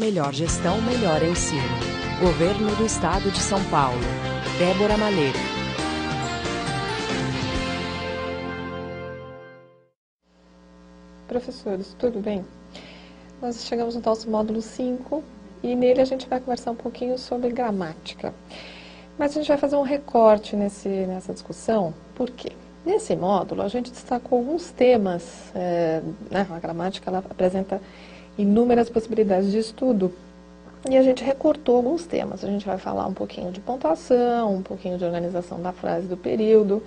melhor gestão, melhor ensino. Governo do Estado de São Paulo. Débora Malheiro. Professores, tudo bem? Nós chegamos no nosso módulo 5 e nele a gente vai conversar um pouquinho sobre gramática. Mas a gente vai fazer um recorte nessa discussão, por quê? Nesse módulo a gente destacou alguns temas, a gramática ela apresenta inúmeras possibilidades de estudo e a gente recortou alguns temas. A gente vai falar um pouquinho de pontuação, um pouquinho de organização da frase do período,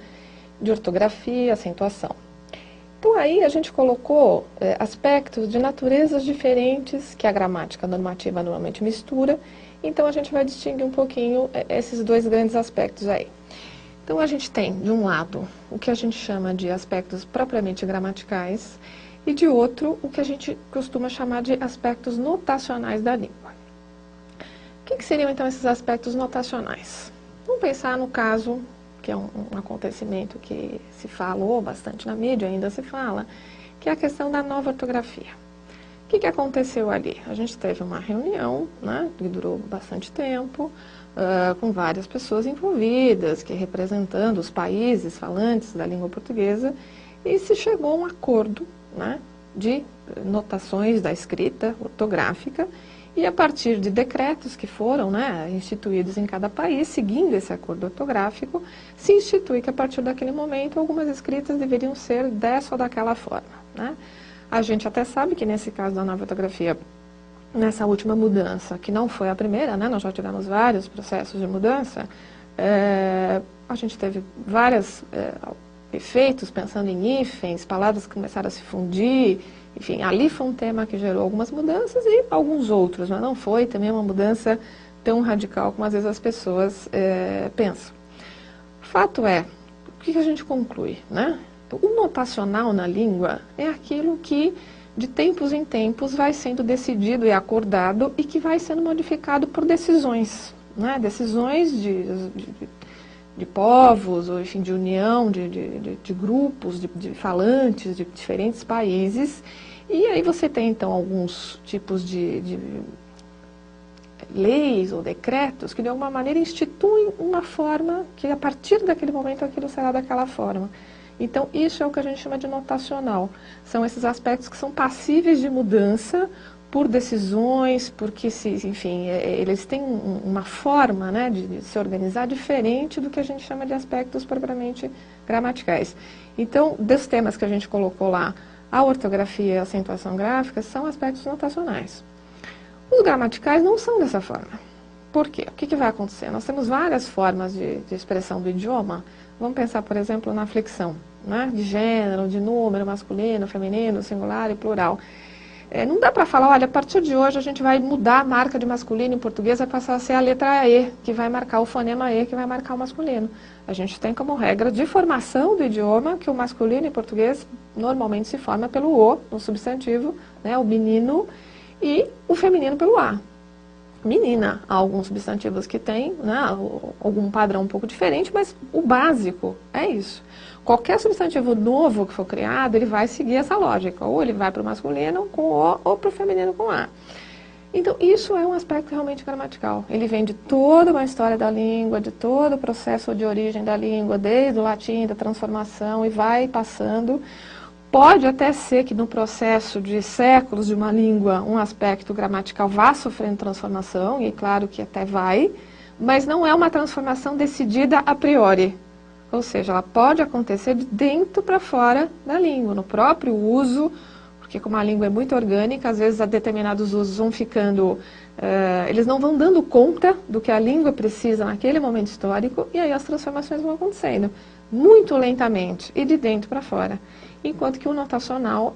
de ortografia, acentuação. Então aí a gente colocou aspectos de naturezas diferentes que a gramática normativa normalmente mistura, então a gente vai distinguir um pouquinho esses dois grandes aspectos aí. Então a gente tem, de um lado, o que a gente chama de aspectos propriamente gramaticais e de outro, o que a gente costuma chamar de aspectos notacionais da língua. O que seriam então esses aspectos notacionais? Vamos pensar no caso, que é um acontecimento que se falou bastante na mídia, ainda se fala, que é a questão da nova ortografia. O que aconteceu ali? A gente teve uma reunião, que durou bastante tempo, com várias pessoas envolvidas, que representando os países falantes da língua portuguesa, e se chegou a um acordo, de notações da escrita ortográfica, e a partir de decretos que foram instituídos em cada país, seguindo esse acordo ortográfico, se institui que a partir daquele momento algumas escritas deveriam ser dessa ou daquela forma. A gente até sabe que nesse caso da nova ortografia, nessa última mudança, que não foi a primeira, nós já tivemos vários processos de mudança, a gente teve vários efeitos, pensando em hífens, palavras que começaram a se fundir, enfim, ali foi um tema que gerou algumas mudanças e alguns outros, mas não foi também uma mudança tão radical como às vezes as pessoas pensam. O fato é, o que a gente conclui, O notacional na língua é aquilo que, de tempos em tempos, vai sendo decidido e acordado e que vai sendo modificado por decisões, decisões de povos, ou enfim, de união, de grupos, de falantes de diferentes países. E aí você tem, então, alguns tipos de leis ou decretos que, de alguma maneira, instituem uma forma que, a partir daquele momento, aquilo será daquela forma. Então, isso é o que a gente chama de notacional. São esses aspectos que são passíveis de mudança por decisões, porque, enfim, eles têm uma forma de se organizar diferente do que a gente chama de aspectos propriamente gramaticais. Então, dos temas que a gente colocou lá, a ortografia e a acentuação gráfica são aspectos notacionais. Os gramaticais não são dessa forma. Por quê? O que vai acontecer? Nós temos várias formas de expressão do idioma. Vamos pensar, por exemplo, na flexão, de gênero, de número, masculino, feminino, singular e plural. Não dá para falar, olha, a partir de hoje a gente vai mudar a marca de masculino em português, vai passar a ser a letra E, que vai marcar o fonema E, que vai marcar o masculino. A gente tem como regra de formação do idioma que o masculino em português normalmente se forma pelo O, no substantivo, o menino, e o feminino pelo A. Menina, há alguns substantivos que têm algum padrão um pouco diferente, mas o básico é isso. Qualquer substantivo novo que for criado, ele vai seguir essa lógica. Ou ele vai para o masculino com O, ou para o feminino com A. Então, isso é um aspecto realmente gramatical. Ele vem de toda uma história da língua, de todo o processo de origem da língua, desde o latim, da transformação, e vai passando. Pode até ser que no processo de séculos de uma língua, um aspecto gramatical vá sofrendo transformação, e claro que até vai, mas não é uma transformação decidida a priori. Ou seja, ela pode acontecer de dentro para fora da língua, no próprio uso, porque como a língua é muito orgânica, às vezes determinados usos vão ficando, eles não vão dando conta do que a língua precisa naquele momento histórico, e aí as transformações vão acontecendo muito lentamente e de dentro para fora. Enquanto que o notacional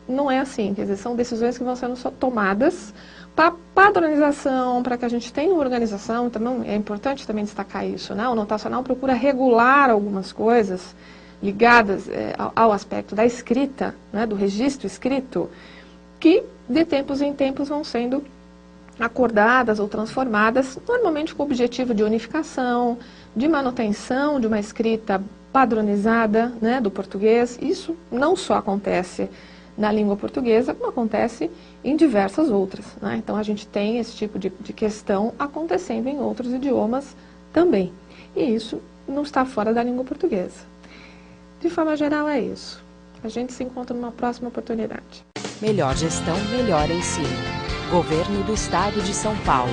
não é assim, quer dizer, são decisões que vão sendo tomadas para padronização, para que a gente tenha uma organização. Então é importante também destacar isso, O notacional procura regular algumas coisas ligadas ao aspecto da escrita, do registro escrito, que de tempos em tempos vão sendo acordadas ou transformadas, normalmente com o objetivo de unificação, de manutenção de uma escrita padronizada do português. Isso não só acontece na língua portuguesa, como acontece em diversas outras, né? Então, a gente tem esse tipo de questão acontecendo em outros idiomas também. E isso não está fora da língua portuguesa. De forma geral, é isso. A gente se encontra numa próxima oportunidade. Melhor gestão, melhor ensino. Governo do Estado de São Paulo.